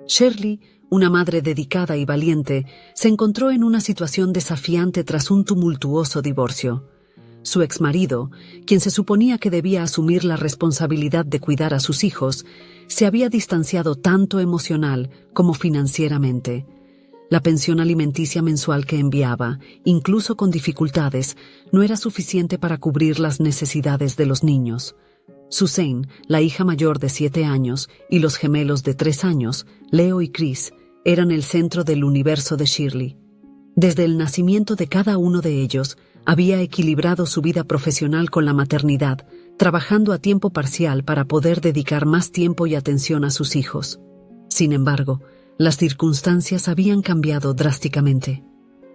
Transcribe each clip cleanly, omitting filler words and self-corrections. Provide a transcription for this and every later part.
Shirley, una madre dedicada y valiente, se encontró en una situación desafiante tras un tumultuoso divorcio. Su exmarido, quien se suponía que debía asumir la responsabilidad de cuidar a sus hijos, se había distanciado tanto emocional como financieramente. La pensión alimenticia mensual que enviaba, incluso con dificultades, no era suficiente para cubrir las necesidades de los niños. Suzanne, la hija mayor de 7 años, y los gemelos de 3 años, Leo y Chris, eran el centro del universo de Shirley. Desde el nacimiento de cada uno de ellos, había equilibrado su vida profesional con la maternidad, trabajando a tiempo parcial para poder dedicar más tiempo y atención a sus hijos. Sin embargo, las circunstancias habían cambiado drásticamente.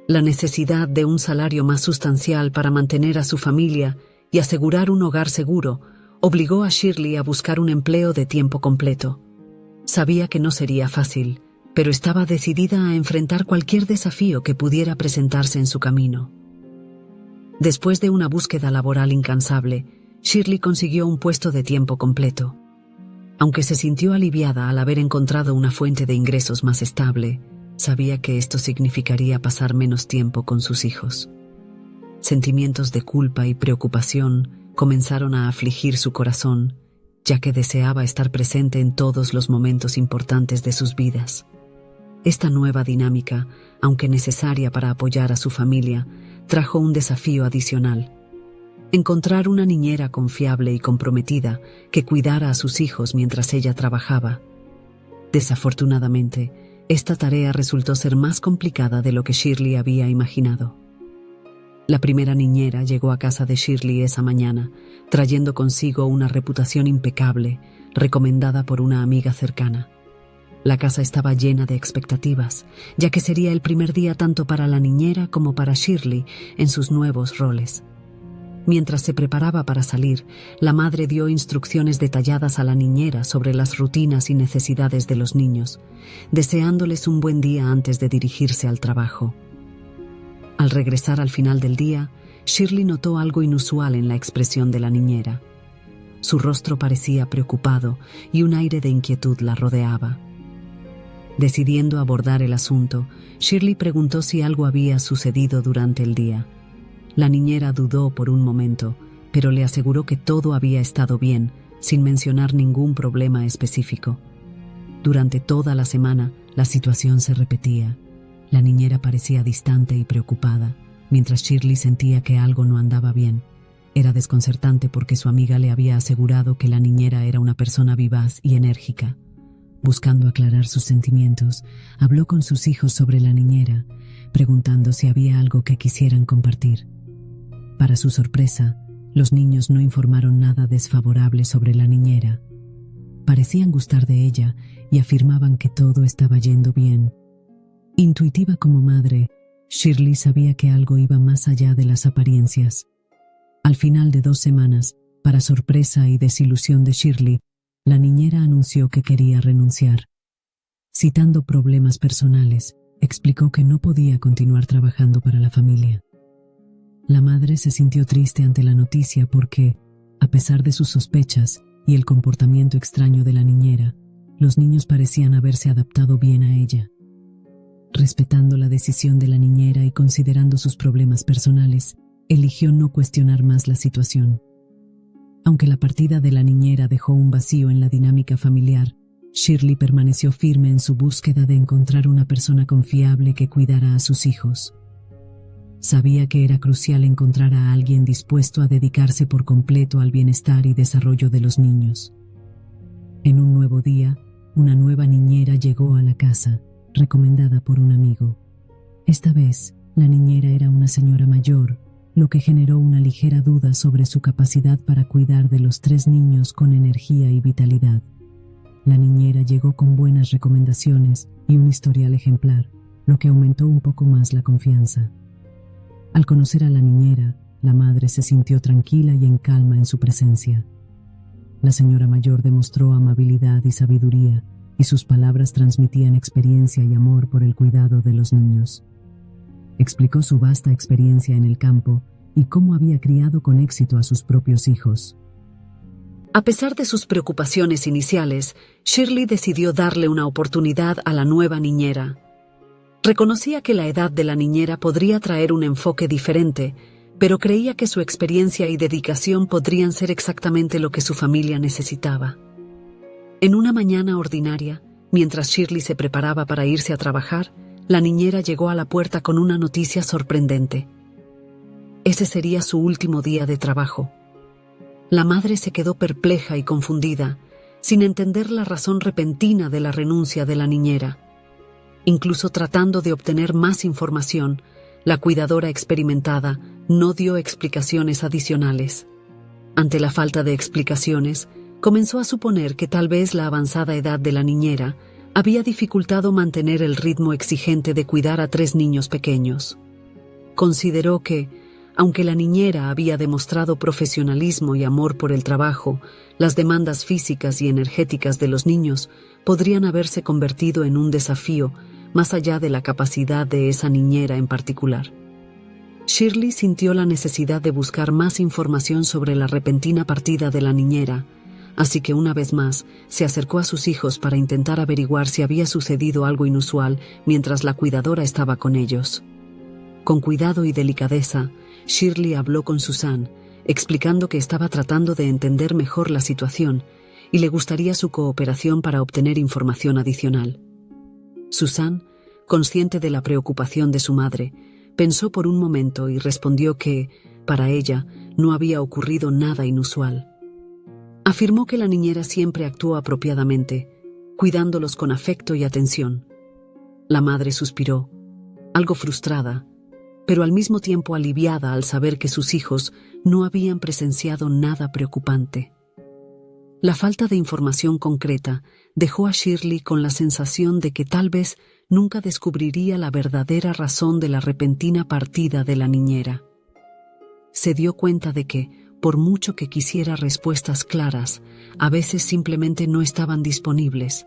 La necesidad de un salario más sustancial para mantener a su familia y asegurar un hogar seguro obligó a Shirley a buscar un empleo de tiempo completo. Sabía que no sería fácil, pero estaba decidida a enfrentar cualquier desafío que pudiera presentarse en su camino. Después de una búsqueda laboral incansable, Shirley consiguió un puesto de tiempo completo. Aunque se sintió aliviada al haber encontrado una fuente de ingresos más estable, sabía que esto significaría pasar menos tiempo con sus hijos. Sentimientos de culpa y preocupación comenzaron a afligir su corazón, ya que deseaba estar presente en todos los momentos importantes de sus vidas. Esta nueva dinámica, aunque necesaria para apoyar a su familia, trajo un desafío adicional: encontrar una niñera confiable y comprometida que cuidara a sus hijos mientras ella trabajaba. Desafortunadamente, esta tarea resultó ser más complicada de lo que Shirley había imaginado. La primera niñera llegó a casa de Shirley esa mañana, trayendo consigo una reputación impecable, recomendada por una amiga cercana. La casa estaba llena de expectativas, ya que sería el primer día tanto para la niñera como para Shirley en sus nuevos roles. Mientras se preparaba para salir, la madre dio instrucciones detalladas a la niñera sobre las rutinas y necesidades de los niños, deseándoles un buen día antes de dirigirse al trabajo. Al regresar al final del día, Shirley notó algo inusual en la expresión de la niñera. Su rostro parecía preocupado y un aire de inquietud la rodeaba. Decidiendo abordar el asunto, Shirley preguntó si algo había sucedido durante el día. La niñera dudó por un momento, pero le aseguró que todo había estado bien, sin mencionar ningún problema específico. Durante toda la semana, la situación se repetía. La niñera parecía distante y preocupada, mientras Shirley sentía que algo no andaba bien. Era desconcertante porque su amiga le había asegurado que la niñera era una persona vivaz y enérgica. Buscando aclarar sus sentimientos, habló con sus hijos sobre la niñera, preguntando si había algo que quisieran compartir. Para su sorpresa, los niños no informaron nada desfavorable sobre la niñera. Parecían gustar de ella y afirmaban que todo estaba yendo bien. Intuitiva como madre, Shirley sabía que algo iba más allá de las apariencias. Al final de 2 semanas, para sorpresa y desilusión de Shirley, la niñera anunció que quería renunciar. Citando problemas personales, explicó que no podía continuar trabajando para la familia. La madre se sintió triste ante la noticia porque, a pesar de sus sospechas y el comportamiento extraño de la niñera, los niños parecían haberse adaptado bien a ella. Respetando la decisión de la niñera y considerando sus problemas personales, eligió no cuestionar más la situación. Aunque la partida de la niñera dejó un vacío en la dinámica familiar, Shirley permaneció firme en su búsqueda de encontrar una persona confiable que cuidara a sus hijos. Sabía que era crucial encontrar a alguien dispuesto a dedicarse por completo al bienestar y desarrollo de los niños. En un nuevo día, una nueva niñera llegó a la casa, recomendada por un amigo. Esta vez, la niñera era una señora mayor, lo que generó una ligera duda sobre su capacidad para cuidar de los 3 niños con energía y vitalidad. La niñera llegó con buenas recomendaciones y un historial ejemplar, lo que aumentó un poco más la confianza. Al conocer a la niñera, la madre se sintió tranquila y en calma en su presencia. La señora mayor demostró amabilidad y sabiduría, y sus palabras transmitían experiencia y amor por el cuidado de los niños. Explicó su vasta experiencia en el campo y cómo había criado con éxito a sus propios hijos. A pesar de sus preocupaciones iniciales, Shirley decidió darle una oportunidad a la nueva niñera. Reconocía que la edad de la niñera podría traer un enfoque diferente, pero creía que su experiencia y dedicación podrían ser exactamente lo que su familia necesitaba. En una mañana ordinaria, mientras Shirley se preparaba para irse a trabajar, la niñera llegó a la puerta con una noticia sorprendente. Ese sería su último día de trabajo. La madre se quedó perpleja y confundida, sin entender la razón repentina de la renuncia de la niñera. Incluso tratando de obtener más información, la cuidadora experimentada no dio explicaciones adicionales. Ante la falta de explicaciones, comenzó a suponer que tal vez la avanzada edad de la niñera había dificultado mantener el ritmo exigente de cuidar a 3 niños pequeños. Consideró que, aunque la niñera había demostrado profesionalismo y amor por el trabajo, las demandas físicas y energéticas de los niños podrían haberse convertido en un desafío más allá de la capacidad de esa niñera en particular. Shirley sintió la necesidad de buscar más información sobre la repentina partida de la niñera, así que una vez más se acercó a sus hijos para intentar averiguar si había sucedido algo inusual mientras la cuidadora estaba con ellos. Con cuidado y delicadeza, Shirley habló con Susan, explicando que estaba tratando de entender mejor la situación y le gustaría su cooperación para obtener información adicional. Susan, consciente de la preocupación de su madre, pensó por un momento y respondió que, para ella, no había ocurrido nada inusual. Afirmó que la niñera siempre actuó apropiadamente, cuidándolos con afecto y atención. La madre suspiró, algo frustrada, pero al mismo tiempo aliviada al saber que sus hijos no habían presenciado nada preocupante. La falta de información concreta dejó a Shirley con la sensación de que tal vez nunca descubriría la verdadera razón de la repentina partida de la niñera. Se dio cuenta de que, por mucho que quisiera respuestas claras, a veces simplemente no estaban disponibles.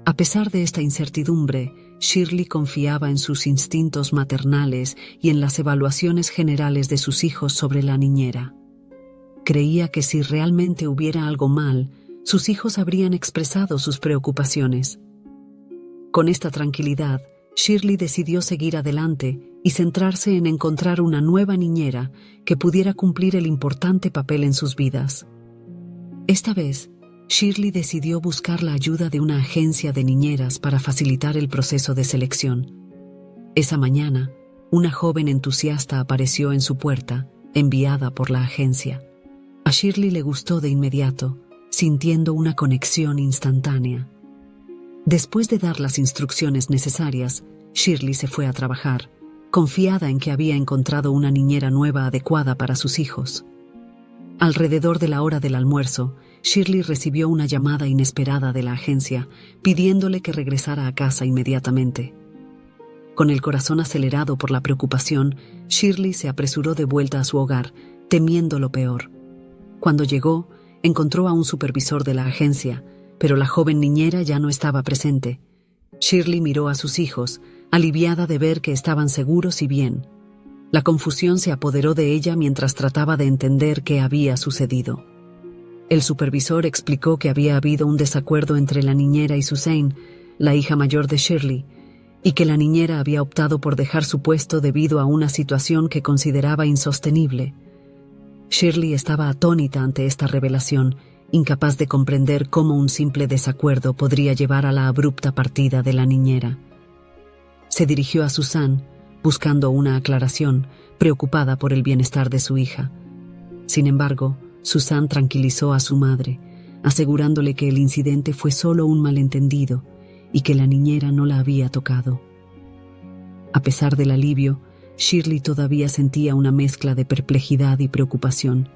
A pesar de esta incertidumbre, Shirley confiaba en sus instintos maternales y en las evaluaciones generales de sus hijos sobre la niñera. Creía que si realmente hubiera algo mal, sus hijos habrían expresado sus preocupaciones. Con esta tranquilidad, Shirley decidió seguir adelante y centrarse en encontrar una nueva niñera que pudiera cumplir el importante papel en sus vidas. Esta vez, Shirley decidió buscar la ayuda de una agencia de niñeras para facilitar el proceso de selección. Esa mañana, una joven entusiasta apareció en su puerta, enviada por la agencia. A Shirley le gustó de inmediato, sintiendo una conexión instantánea. Después de dar las instrucciones necesarias, Shirley se fue a trabajar, confiada en que había encontrado una niñera nueva adecuada para sus hijos. Alrededor de la hora del almuerzo, Shirley recibió una llamada inesperada de la agencia, pidiéndole que regresara a casa inmediatamente. Con el corazón acelerado por la preocupación, Shirley se apresuró de vuelta a su hogar, temiendo lo peor. Cuando llegó, encontró a un supervisor de la agencia, pero la joven niñera ya no estaba presente. Shirley miró a sus hijos, aliviada de ver que estaban seguros y bien. La confusión se apoderó de ella mientras trataba de entender qué había sucedido. El supervisor explicó que había habido un desacuerdo entre la niñera y Suzanne, la hija mayor de Shirley, y que la niñera había optado por dejar su puesto debido a una situación que consideraba insostenible. Shirley estaba atónita ante esta revelación, incapaz de comprender cómo un simple desacuerdo podría llevar a la abrupta partida de la niñera. Se dirigió a Susan, buscando una aclaración, preocupada por el bienestar de su hija. Sin embargo, Susan tranquilizó a su madre, asegurándole que el incidente fue solo un malentendido y que la niñera no la había tocado. A pesar del alivio, Shirley todavía sentía una mezcla de perplejidad y preocupación.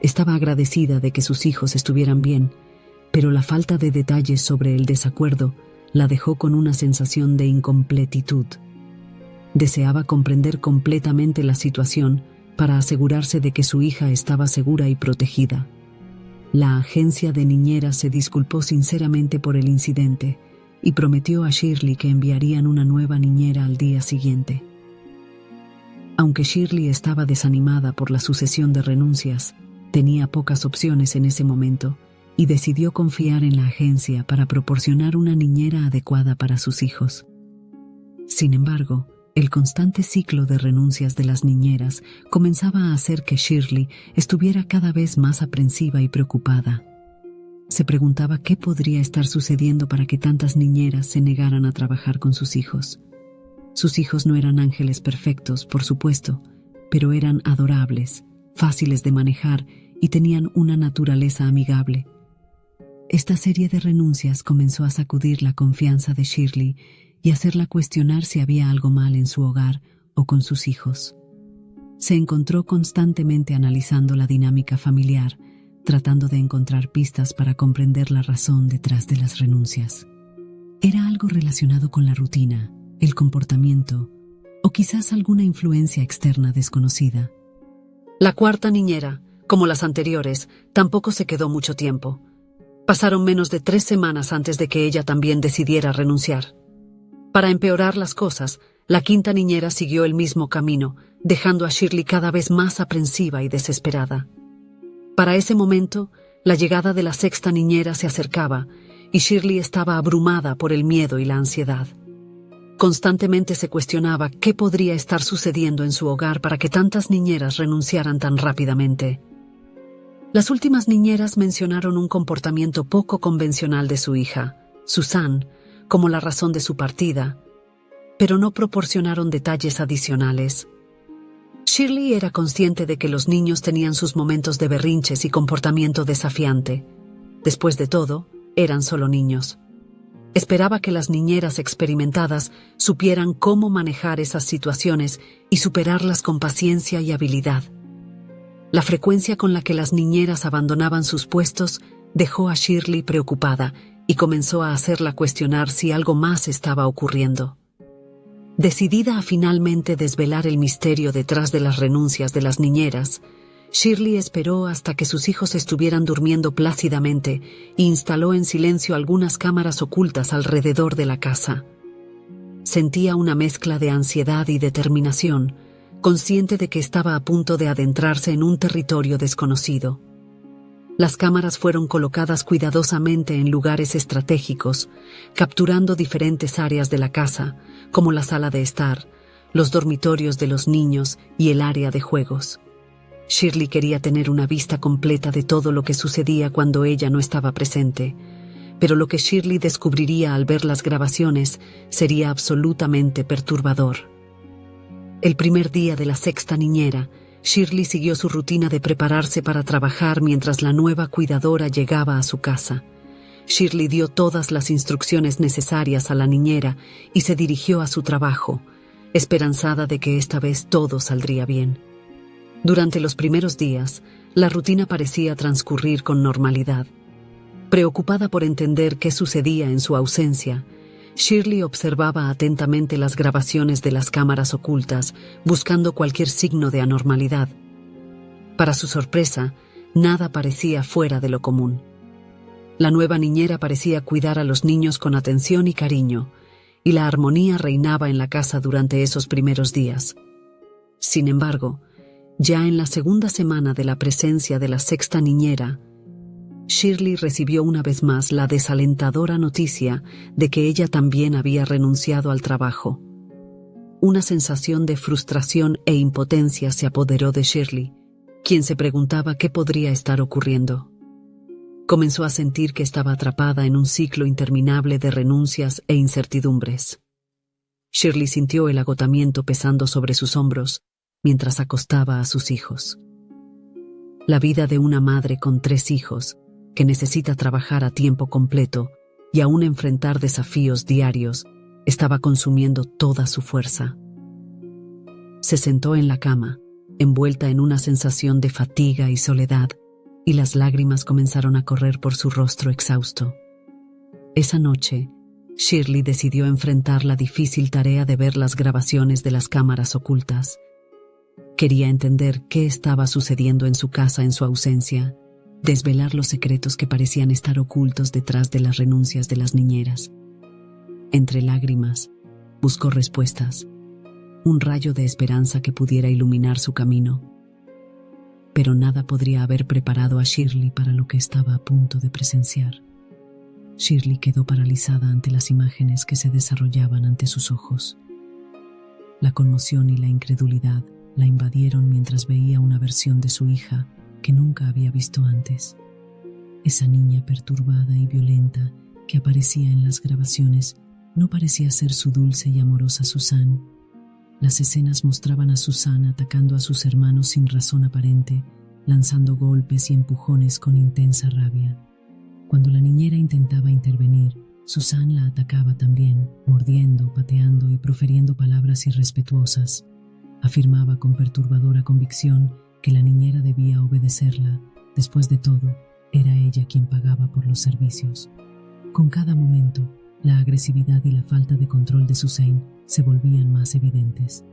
Estaba agradecida de que sus hijos estuvieran bien, pero la falta de detalles sobre el desacuerdo la dejó con una sensación de incompletitud. Deseaba comprender completamente la situación para asegurarse de que su hija estaba segura y protegida. La agencia de niñeras se disculpó sinceramente por el incidente y prometió a Shirley que enviarían una nueva niñera al día siguiente. Aunque Shirley estaba desanimada por la sucesión de renuncias, Tenía pocas opciones en ese momento y decidió confiar en la agencia para proporcionar una niñera adecuada para sus hijos. Sin embargo, el constante ciclo de renuncias de las niñeras comenzaba a hacer que Shirley estuviera cada vez más aprensiva y preocupada. Se preguntaba qué podría estar sucediendo para que tantas niñeras se negaran a trabajar con sus hijos. Sus hijos no eran ángeles perfectos, por supuesto, pero eran adorables, fáciles de manejar y tenían una naturaleza amigable. Esta serie de renuncias comenzó a sacudir la confianza de Shirley y hacerla cuestionar si había algo mal en su hogar o con sus hijos. Se encontró constantemente analizando la dinámica familiar, tratando de encontrar pistas para comprender la razón detrás de las renuncias. Era algo relacionado con la rutina, el comportamiento o quizás alguna influencia externa desconocida. La cuarta niñera, como las anteriores, tampoco se quedó mucho tiempo. Pasaron menos de 3 semanas antes de que ella también decidiera renunciar. Para empeorar las cosas, la quinta niñera siguió el mismo camino, dejando a Shirley cada vez más aprensiva y desesperada. Para ese momento, la llegada de la sexta niñera se acercaba y Shirley estaba abrumada por el miedo y la ansiedad. Constantemente se cuestionaba qué podría estar sucediendo en su hogar para que tantas niñeras renunciaran tan rápidamente. Las últimas niñeras mencionaron un comportamiento poco convencional de su hija, Susan, como la razón de su partida, pero no proporcionaron detalles adicionales. Shirley era consciente de que los niños tenían sus momentos de berrinches y comportamiento desafiante. Después de todo, eran solo niños. Esperaba que las niñeras experimentadas supieran cómo manejar esas situaciones y superarlas con paciencia y habilidad. La frecuencia con la que las niñeras abandonaban sus puestos dejó a Shirley preocupada y comenzó a hacerla cuestionar si algo más estaba ocurriendo. Decidida a finalmente desvelar el misterio detrás de las renuncias de las niñeras, Shirley esperó hasta que sus hijos estuvieran durmiendo plácidamente e instaló en silencio algunas cámaras ocultas alrededor de la casa. Sentía una mezcla de ansiedad y determinación, consciente de que estaba a punto de adentrarse en un territorio desconocido. Las cámaras fueron colocadas cuidadosamente en lugares estratégicos, capturando diferentes áreas de la casa, como la sala de estar, los dormitorios de los niños y el área de juegos. Shirley quería tener una vista completa de todo lo que sucedía cuando ella no estaba presente, pero lo que Shirley descubriría al ver las grabaciones sería absolutamente perturbador. El primer día de la sexta niñera, Shirley siguió su rutina de prepararse para trabajar mientras la nueva cuidadora llegaba a su casa. Shirley dio todas las instrucciones necesarias a la niñera y se dirigió a su trabajo, esperanzada de que esta vez todo saldría bien. Durante los primeros días, la rutina parecía transcurrir con normalidad. Preocupada por entender qué sucedía en su ausencia, Shirley observaba atentamente las grabaciones de las cámaras ocultas, buscando cualquier signo de anormalidad. Para su sorpresa, nada parecía fuera de lo común. La nueva niñera parecía cuidar a los niños con atención y cariño, y la armonía reinaba en la casa durante esos primeros días. Sin embargo, ya en la segunda semana de la presencia de la sexta niñera, Shirley recibió una vez más la desalentadora noticia de que ella también había renunciado al trabajo. Una sensación de frustración e impotencia se apoderó de Shirley, quien se preguntaba qué podría estar ocurriendo. Comenzó a sentir que estaba atrapada en un ciclo interminable de renuncias e incertidumbres. Shirley sintió el agotamiento pesando sobre sus hombros mientras acostaba a sus hijos. La vida de una madre con 3 hijos, que necesita trabajar a tiempo completo y aún enfrentar desafíos diarios, estaba consumiendo toda su fuerza. Se sentó en la cama, envuelta en una sensación de fatiga y soledad, y las lágrimas comenzaron a correr por su rostro exhausto. Esa noche, Shirley decidió enfrentar la difícil tarea de ver las grabaciones de las cámaras ocultas. Quería entender qué estaba sucediendo en su casa en su ausencia, desvelar los secretos que parecían estar ocultos detrás de las renuncias de las niñeras. Entre lágrimas, buscó respuestas, un rayo de esperanza que pudiera iluminar su camino. pero nada podría haber preparado a Shirley para lo que estaba a punto de presenciar. Shirley quedó paralizada ante las imágenes que se desarrollaban ante sus ojos. La conmoción y la incredulidad la invadieron mientras veía una versión de su hija que nunca había visto antes. Esa niña perturbada y violenta que aparecía en las grabaciones no parecía ser su dulce y amorosa Suzanne. Las escenas mostraban a Suzanne atacando a sus hermanos sin razón aparente, lanzando golpes y empujones con intensa rabia. Cuando la niñera intentaba intervenir, Suzanne la atacaba también, mordiendo, pateando y proferiendo palabras irrespetuosas. Afirmaba con perturbadora convicción que la niñera debía obedecerla. Después de todo, era ella quien pagaba por los servicios. Con cada momento, la agresividad y la falta de control de Suzanne se volvían más evidentes.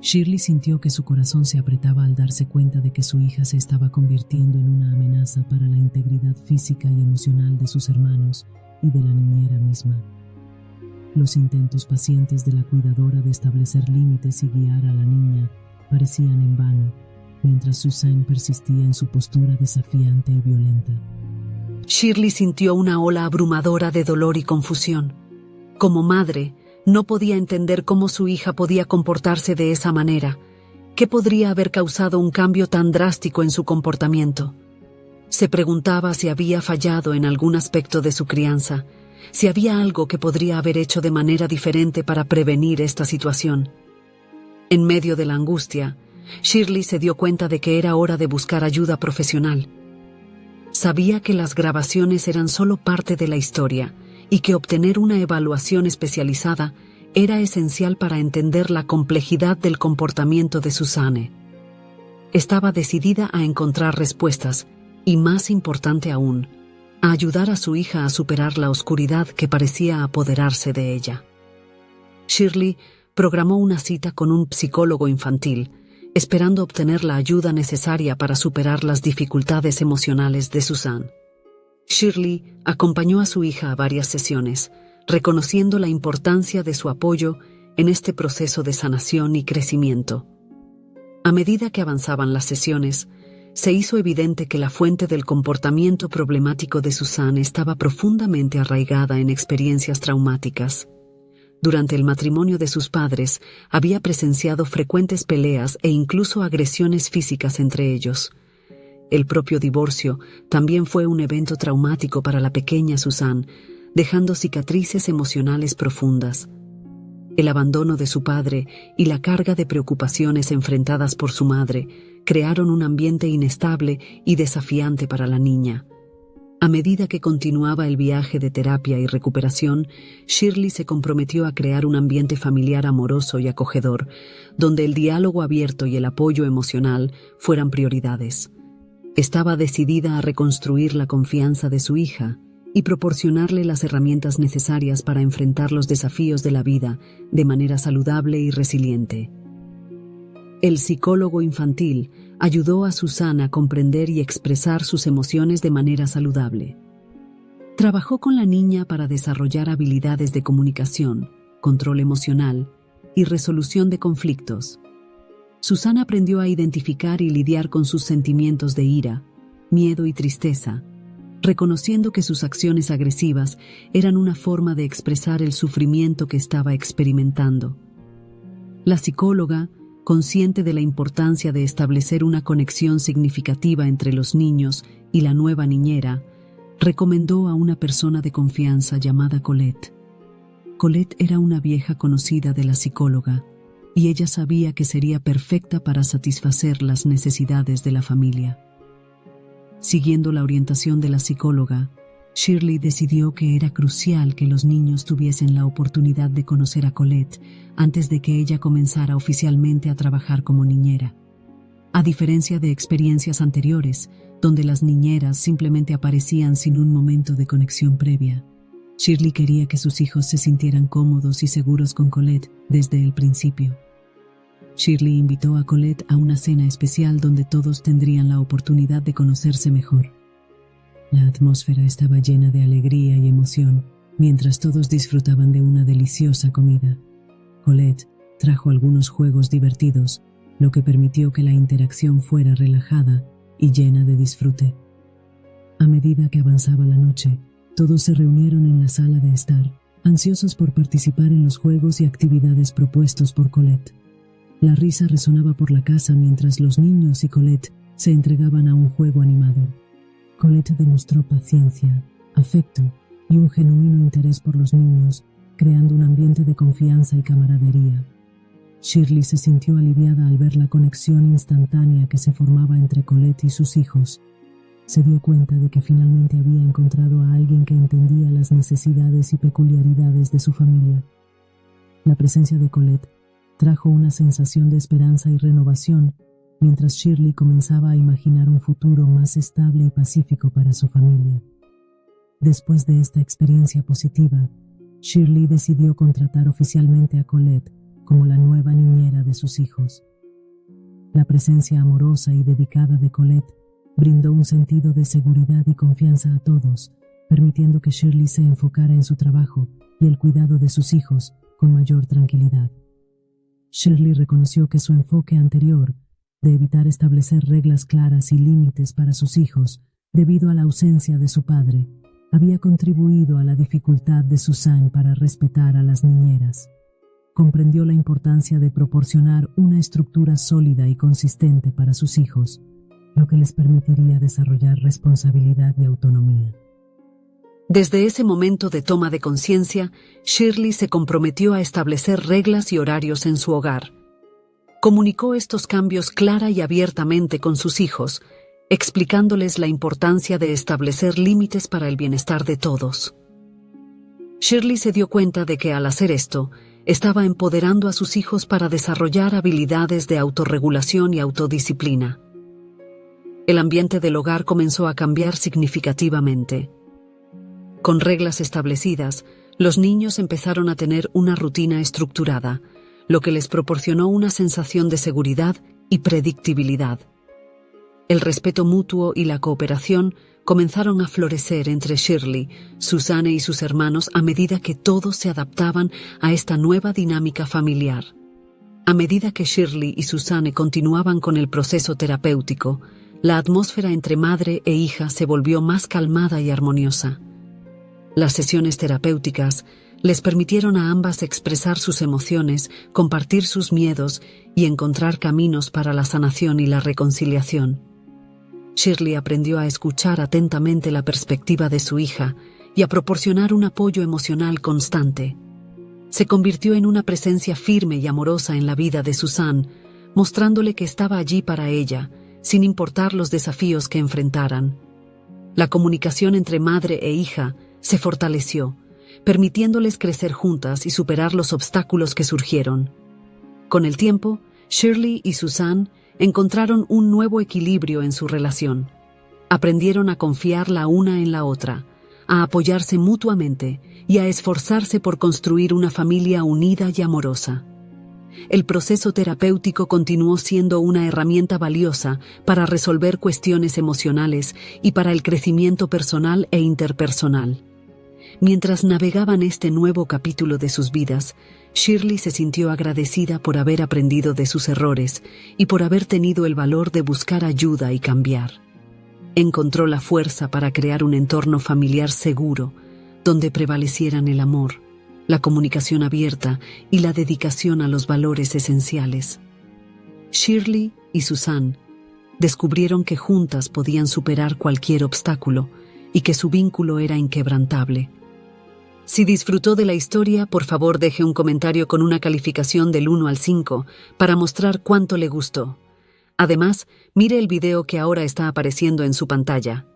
Shirley sintió que su corazón se apretaba al darse cuenta de que su hija se estaba convirtiendo en una amenaza para la integridad física y emocional de sus hermanos y de la niñera misma. Los intentos pacientes de la cuidadora de establecer límites y guiar a la niña parecían en vano, mientras Suzanne persistía en su postura desafiante y violenta. Shirley sintió una ola abrumadora de dolor y confusión. Como madre, no podía entender cómo su hija podía comportarse de esa manera. ¿Qué podría haber causado un cambio tan drástico en su comportamiento? Se preguntaba si había fallado en algún aspecto de su crianza, si había algo que podría haber hecho de manera diferente para prevenir esta situación. En medio de la angustia, Shirley se dio cuenta de que era hora de buscar ayuda profesional. Sabía que las grabaciones eran solo parte de la historia y que obtener una evaluación especializada era esencial para entender la complejidad del comportamiento de Suzanne. Estaba decidida a encontrar respuestas y, más importante aún, a ayudar a su hija a superar la oscuridad que parecía apoderarse de ella. Shirley programó una cita con un psicólogo infantil, esperando obtener la ayuda necesaria para superar las dificultades emocionales de Suzanne. Shirley acompañó a su hija a varias sesiones, reconociendo la importancia de su apoyo en este proceso de sanación y crecimiento. A medida que avanzaban las sesiones, se hizo evidente que la fuente del comportamiento problemático de Suzanne estaba profundamente arraigada en experiencias traumáticas. Durante el matrimonio de sus padres, había presenciado frecuentes peleas e incluso agresiones físicas entre ellos. El propio divorcio también fue un evento traumático para la pequeña Suzanne, dejando cicatrices emocionales profundas. El abandono de su padre y la carga de preocupaciones enfrentadas por su madre crearon un ambiente inestable y desafiante para la niña. A medida que continuaba el viaje de terapia y recuperación, Shirley se comprometió a crear un ambiente familiar amoroso y acogedor, donde el diálogo abierto y el apoyo emocional fueran prioridades. Estaba decidida a reconstruir la confianza de su hija y proporcionarle las herramientas necesarias para enfrentar los desafíos de la vida de manera saludable y resiliente. El psicólogo infantil ayudó a Suzanne a comprender y expresar sus emociones de manera saludable. Trabajó con la niña para desarrollar habilidades de comunicación, control emocional y resolución de conflictos. Suzanne aprendió a identificar y lidiar con sus sentimientos de ira, miedo y tristeza, reconociendo que sus acciones agresivas eran una forma de expresar el sufrimiento que estaba experimentando. La psicóloga, consciente de la importancia de establecer una conexión significativa entre los niños y la nueva niñera, recomendó a una persona de confianza llamada Colette. Colette era una vieja conocida de la psicóloga, y ella sabía que sería perfecta para satisfacer las necesidades de la familia. Siguiendo la orientación de la psicóloga, Shirley decidió que era crucial que los niños tuviesen la oportunidad de conocer a Colette antes de que ella comenzara oficialmente a trabajar como niñera. A diferencia de experiencias anteriores, donde las niñeras simplemente aparecían sin un momento de conexión previa, Shirley quería que sus hijos se sintieran cómodos y seguros con Colette desde el principio. Shirley invitó a Colette a una cena especial donde todos tendrían la oportunidad de conocerse mejor. La atmósfera estaba llena de alegría y emoción, mientras todos disfrutaban de una deliciosa comida. Colette trajo algunos juegos divertidos, lo que permitió que la interacción fuera relajada y llena de disfrute. A medida que avanzaba la noche, todos se reunieron en la sala de estar, ansiosos por participar en los juegos y actividades propuestos por Colette. La risa resonaba por la casa mientras los niños y Colette se entregaban a un juego animado. Colette demostró paciencia, afecto y un genuino interés por los niños, creando un ambiente de confianza y camaradería. Shirley se sintió aliviada al ver la conexión instantánea que se formaba entre Colette y sus hijos. Se dio cuenta de que finalmente había encontrado a alguien que entendía las necesidades y peculiaridades de su familia. La presencia de Colette trajo una sensación de esperanza y renovación, mientras Shirley comenzaba a imaginar un futuro más estable y pacífico para su familia. Después de esta experiencia positiva, Shirley decidió contratar oficialmente a Colette como la nueva niñera de sus hijos. La presencia amorosa y dedicada de Colette brindó un sentido de seguridad y confianza a todos, permitiendo que Shirley se enfocara en su trabajo y el cuidado de sus hijos con mayor tranquilidad. Shirley reconoció que su enfoque anterior, de evitar establecer reglas claras y límites para sus hijos debido a la ausencia de su padre, había contribuido a la dificultad de Suzanne para respetar a las niñeras. Comprendió la importancia de proporcionar una estructura sólida y consistente para sus hijos, lo que les permitiría desarrollar responsabilidad y autonomía. Desde ese momento de toma de conciencia, Shirley se comprometió a establecer reglas y horarios en su hogar. Comunicó estos cambios clara y abiertamente con sus hijos, explicándoles la importancia de establecer límites para el bienestar de todos. Shirley se dio cuenta de que al hacer esto, estaba empoderando a sus hijos para desarrollar habilidades de autorregulación y autodisciplina. El ambiente del hogar comenzó a cambiar significativamente. Con reglas establecidas, los niños empezaron a tener una rutina estructurada, lo que les proporcionó una sensación de seguridad y predictibilidad. El respeto mutuo y la cooperación comenzaron a florecer entre Shirley, Suzanne y sus hermanos a medida que todos se adaptaban a esta nueva dinámica familiar. A medida que Shirley y Suzanne continuaban con el proceso terapéutico, la atmósfera entre madre e hija se volvió más calmada y armoniosa. Las sesiones terapéuticas les permitieron a ambas expresar sus emociones, compartir sus miedos y encontrar caminos para la sanación y la reconciliación. Shirley aprendió a escuchar atentamente la perspectiva de su hija y a proporcionar un apoyo emocional constante. Se convirtió en una presencia firme y amorosa en la vida de Suzanne, mostrándole que estaba allí para ella, sin importar los desafíos que enfrentaran. La comunicación entre madre e hija se fortaleció, permitiéndoles crecer juntas y superar los obstáculos que surgieron. Con el tiempo, Shirley y Suzanne encontraron un nuevo equilibrio en su relación. Aprendieron a confiar la una en la otra, a apoyarse mutuamente y a esforzarse por construir una familia unida y amorosa. El proceso terapéutico continuó siendo una herramienta valiosa para resolver cuestiones emocionales y para el crecimiento personal e interpersonal. Mientras navegaban este nuevo capítulo de sus vidas, Shirley se sintió agradecida por haber aprendido de sus errores y por haber tenido el valor de buscar ayuda y cambiar. Encontró la fuerza para crear un entorno familiar seguro, donde prevalecieran el amor, la comunicación abierta y la dedicación a los valores esenciales. Shirley y Suzanne descubrieron que juntas podían superar cualquier obstáculo y que su vínculo era inquebrantable. Si disfrutó de la historia, por favor deje un comentario con una calificación del 1 al 5 para mostrar cuánto le gustó. Además, mire el video que ahora está apareciendo en su pantalla.